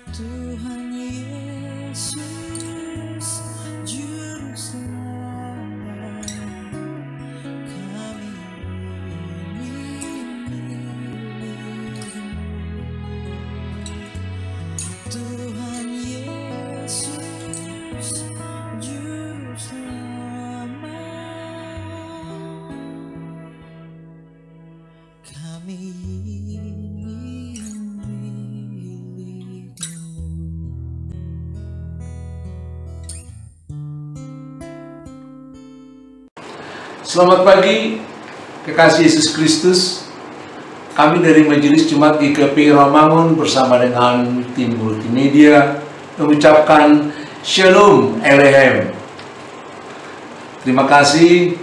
Tuhan Yesus, Juru Selamat, kami milik-Mu. Tuhan Yesus, Juru Selamat, kami Selamat pagi, kekasih Yesus Kristus. Kami dari Majelis Jemaat GKP Rawamangun bersama dengan tim multimedia mengucapkan Shalom Elohim. Terima kasih.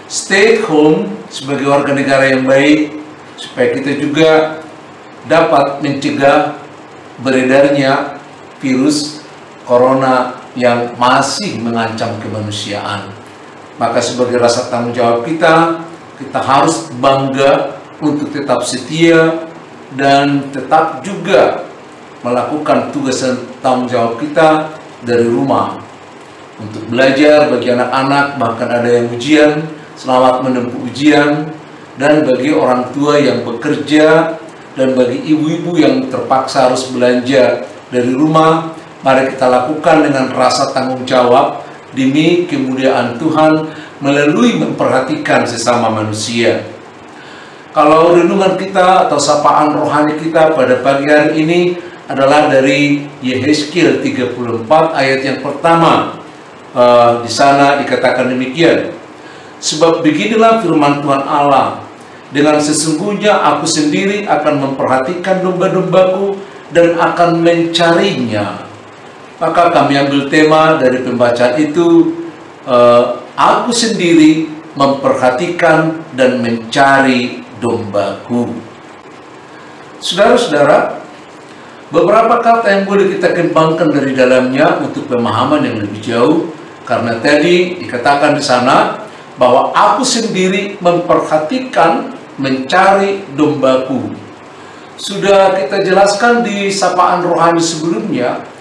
Stay at home sebagai warga negara yang baik, supaya kita juga dapat mencegah beredarnya virus corona yang masih mengancam kemanusiaan. Maka sebagai rasa tanggung jawab kita harus bangga untuk tetap setia dan tetap juga melakukan tugas dan tanggung jawab kita dari rumah. Untuk belajar bagi anak-anak, bahkan ada yang ujian, selamat menempuh ujian. Dan bagi orang tua yang bekerja dan bagi ibu-ibu yang terpaksa harus belanja dari rumah, mari kita lakukan dengan rasa tanggung jawab demi kemuliaan Tuhan melalui memperhatikan sesama manusia. Kalau renungan kita atau sapaan rohani kita pada pagi hari ini adalah dari Yehezkiel 34 ayat yang pertama. Di sana dikatakan demikian. Sebab beginilah firman Tuhan Allah, dengan sesungguhnya aku sendiri akan memperhatikan domba-dombaku dan akan mencarinya. Maka kami ambil tema dari pembacaan itu, aku sendiri memperhatikan dan mencari dombaku. Saudara-saudara, beberapa kata yang boleh kita kembangkan dari dalamnya untuk pemahaman yang lebih jauh, karena tadi dikatakan di sana bahwa aku sendiri memperhatikan, mencari dombaku. Sudah kita jelaskan di sapaan rohani sebelumnya,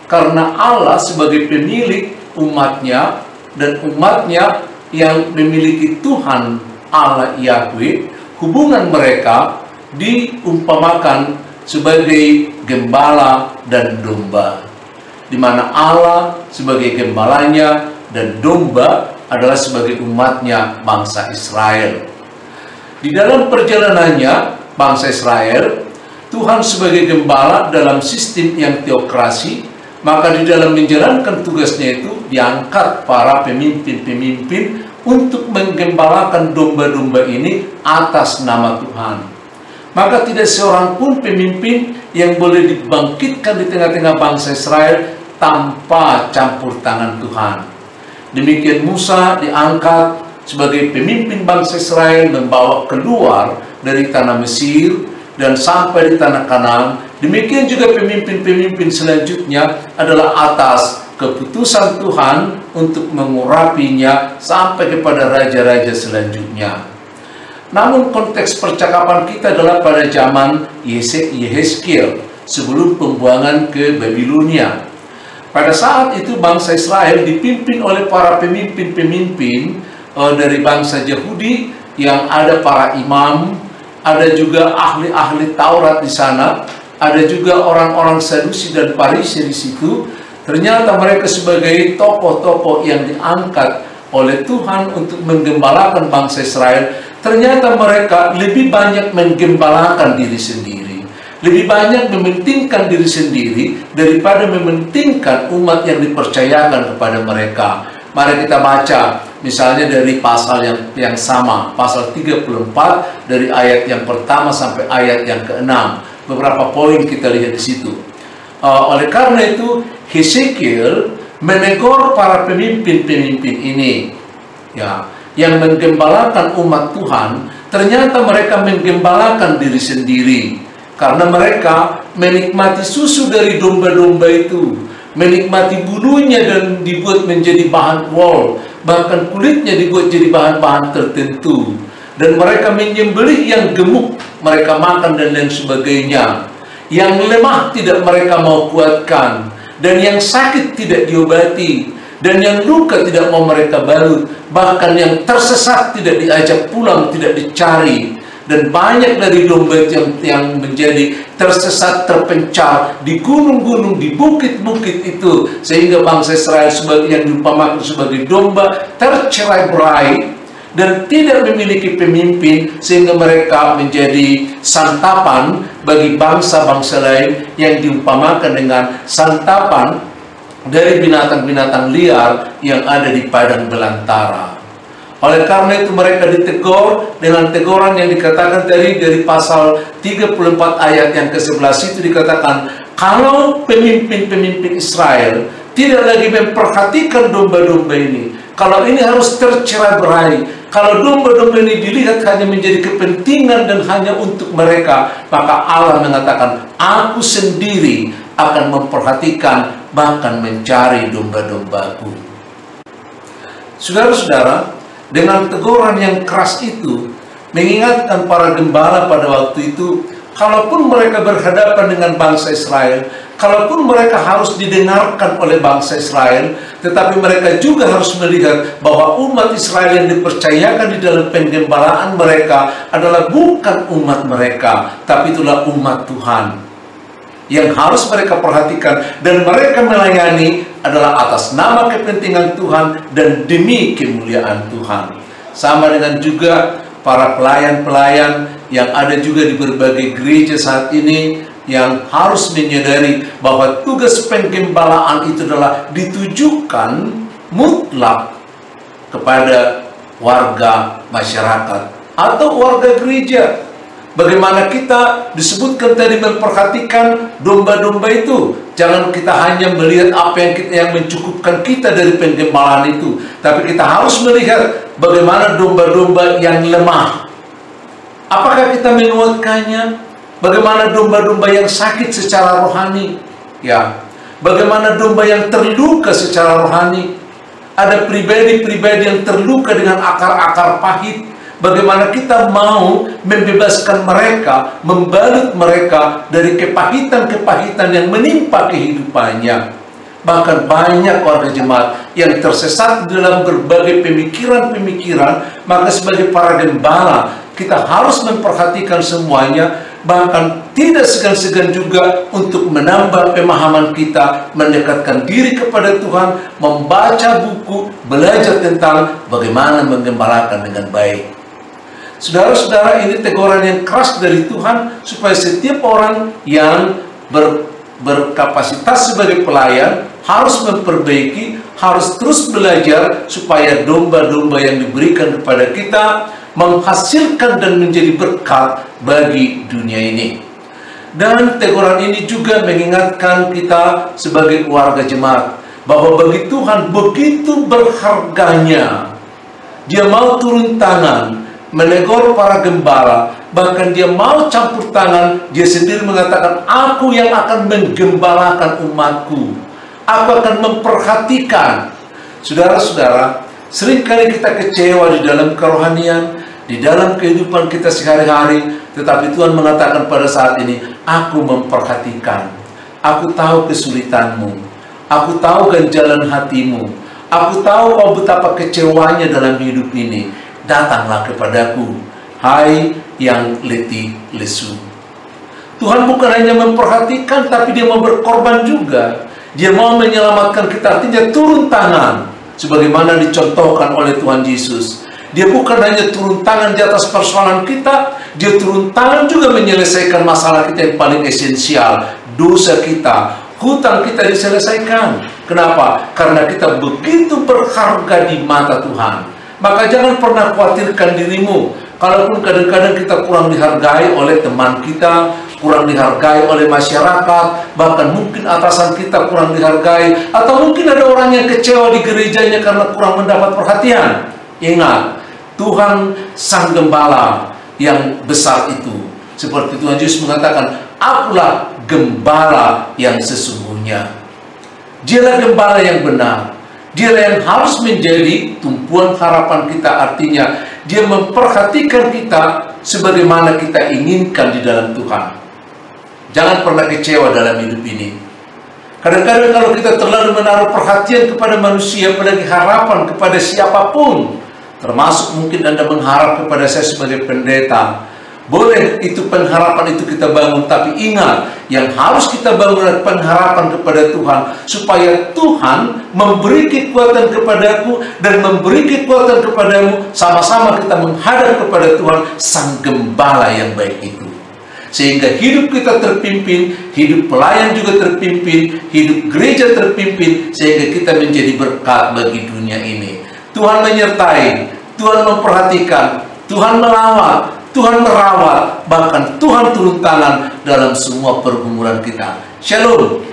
karena Allah sebagai pemilik umatnya dan umatnya yang memiliki Tuhan Allah Yahweh, hubungan mereka diumpamakan sebagai gembala dan domba, di mana Allah sebagai gembalanya dan domba adalah sebagai umatnya bangsa Israel. Di dalam perjalanannya bangsa Israel, Tuhan sebagai gembala dalam sistem yang teokrasi, maka di dalam menjalankan tugasnya itu diangkat para pemimpin-pemimpin untuk menggembalakan domba-domba ini atas nama Tuhan. Maka tidak seorang pun pemimpin yang boleh dibangkitkan di tengah-tengah bangsa Israel tanpa campur tangan Tuhan. Demikian Musa diangkat sebagai pemimpin bangsa Israel membawa keluar dari tanah Mesir dan sampai di tanah Kanaan. Demikian juga pemimpin-pemimpin selanjutnya adalah atas keputusan Tuhan untuk mengurapinya sampai kepada raja-raja selanjutnya. Namun konteks percakapan kita adalah pada zaman Yehezkiel sebelum pembuangan ke Babilonia. Pada saat itu bangsa Israel dipimpin oleh para pemimpin-pemimpin dari bangsa Yahudi, yang ada para imam, ada juga ahli-ahli Taurat di sana, ada juga orang-orang Sadusi dan Farisi di situ. Ternyata mereka sebagai tokoh-tokoh yang diangkat oleh Tuhan untuk menggembalakan bangsa Israel. Ternyata mereka lebih banyak menggembalakan diri sendiri. lebih banyak mementingkan diri sendiri daripada mementingkan umat yang dipercayakan kepada mereka. Mari kita baca misalnya dari pasal yang sama, pasal 34 dari ayat yang pertama sampai ayat yang ke-6. Beberapa poin kita lihat di situ. Oleh karena itu Hesekiel menegur para pemimpin-pemimpin ini, ya, yang menggembalakan umat Tuhan. Ternyata mereka menggembalakan diri sendiri karena mereka menikmati susu dari domba-domba itu, menikmati bulunya dan dibuat menjadi bahan wol, bahkan kulitnya dibuat jadi bahan-bahan tertentu. Dan mereka menyembelih yang gemuk, mereka makan dan lain sebagainya. Yang lemah tidak mereka mau kuatkan, dan yang sakit tidak diobati, dan yang luka tidak mau mereka balut, bahkan yang tersesat tidak diajak pulang, tidak dicari. Dan banyak dari domba yang menjadi tersesat, terpencar di gunung-gunung, di bukit-bukit itu, sehingga bangsa Israel yang diumpamakan sebagai domba tercerai-berai dan tidak memiliki pemimpin, sehingga mereka menjadi santapan bagi bangsa-bangsa lain yang diumpamakan dengan santapan dari binatang-binatang liar yang ada di padang belantara. Oleh karena itu mereka ditegur dengan teguran yang dikatakan tadi dari pasal 34 ayat yang ke-11 itu dikatakan, kalau pemimpin-pemimpin Israel tidak lagi memperhatikan domba-domba ini, kalau ini harus tercerai-berai, kalau domba-domba ini dilihat hanya menjadi kepentingan dan hanya untuk mereka, maka Allah mengatakan, aku sendiri akan memperhatikan bahkan mencari domba-dombaku. Saudara-saudara, dengan teguran yang keras itu mengingatkan para gembala pada waktu itu, kalaupun mereka berhadapan dengan bangsa Israel, kalaupun mereka harus didengarkan oleh bangsa Israel, tetapi mereka juga harus melihat bahwa umat Israel yang dipercayakan di dalam penggembalaan mereka adalah bukan umat mereka, tapi itulah umat Tuhan yang harus mereka perhatikan, dan mereka melayani adalah atas nama kepentingan Tuhan dan demi kemuliaan Tuhan. Sama dengan juga para pelayan-pelayan yang ada juga di berbagai gereja saat ini, yang harus menyadari bahwa tugas penggembalaan itu adalah ditujukan mutlak kepada warga masyarakat atau warga gereja. Bagaimana kita disebutkan tadi memperhatikan domba-domba itu. Jangan kita hanya melihat apa yang mencukupkan kita dari penggembalaan itu, tapi kita harus melihat bagaimana domba-domba yang lemah. Apakah kita menguatkannya? Bagaimana domba-domba yang sakit secara rohani? Ya, bagaimana domba yang terluka secara rohani? Ada pribadi-pribadi yang terluka dengan akar-akar pahit. Bagaimana kita mau membebaskan mereka, membalut mereka dari kepahitan-kepahitan yang menimpa kehidupannya. Bahkan banyak warga jemaat yang tersesat dalam berbagai pemikiran-pemikiran. Maka sebagai para gembala, kita harus memperhatikan semuanya, bahkan tidak segan-segan juga untuk menambah pemahaman kita, mendekatkan diri kepada Tuhan, membaca buku, belajar tentang bagaimana menggembalakan dengan baik. Saudara-saudara, ini teguran yang keras dari Tuhan supaya setiap orang yang berkapasitas sebagai pelayan harus memperbaiki, harus terus belajar supaya domba-domba yang diberikan kepada kita menghasilkan dan menjadi berkat bagi dunia ini. Dan teguran ini juga mengingatkan kita sebagai warga jemaat bahwa bagi Tuhan begitu berharganya, Dia mau turun tangan menegur para gembala, bahkan Dia mau campur tangan. Dia sendiri mengatakan, aku yang akan menggembalakan umatku, aku akan memperhatikan. Saudara-saudara, seringkali kita kecewa di dalam kerohanian, di dalam kehidupan kita sehari-hari, tetapi Tuhan mengatakan pada saat ini, aku memperhatikan, aku tahu kesulitanmu, aku tahu ganjalan hatimu, aku tahu kau betapa kecewanya dalam hidup ini. Datanglah kepadaku, hai yang letih lesu. Tuhan bukan hanya memperhatikan, tapi Dia mau berkorban juga. Dia mau menyelamatkan kita, artinya turun tangan, sebagaimana dicontohkan oleh Tuhan Yesus. Dia bukan hanya turun tangan di atas persoalan kita, Dia turun tangan juga menyelesaikan masalah kita yang paling esensial, dosa kita, hutang kita diselesaikan. Kenapa? Karena kita begitu berharga di mata Tuhan. Maka jangan pernah khawatirkan dirimu. Kalaupun kadang-kadang kita kurang dihargai oleh teman kita, kurang dihargai oleh masyarakat, bahkan mungkin atasan kita kurang dihargai, atau mungkin ada orang yang kecewa di gerejanya karena kurang mendapat perhatian. Ingat, Tuhan Sang Gembala yang besar itu. Seperti Tuhan Yesus mengatakan, akulah gembala yang sesungguhnya. Dialah gembala yang benar. Dialah yang harus menjadi tumpuan harapan kita. Artinya, Dia memperhatikan kita sebagaimana kita inginkan di dalam Tuhan. Jangan pernah kecewa dalam hidup ini. Kadang-kadang kalau kita terlalu menaruh perhatian kepada manusia, apalagi harapan kepada siapapun, termasuk mungkin Anda mengharap kepada saya sebagai pendeta, boleh itu pengharapan itu kita bangun, tapi ingat, yang harus kita bangun adalah pengharapan kepada Tuhan, supaya Tuhan memberi kekuatan kepadaku dan memberi kekuatan kepadamu, sama-sama kita menghadap kepada Tuhan Sang Gembala yang baik itu. Sehingga hidup kita terpimpin, hidup pelayan juga terpimpin, hidup gereja terpimpin, sehingga kita menjadi berkat bagi dunia ini. Tuhan menyertai, Tuhan memperhatikan, Tuhan melawat, Tuhan merawat, bahkan Tuhan turun tangan dalam semua pergumulan kita. Shalom.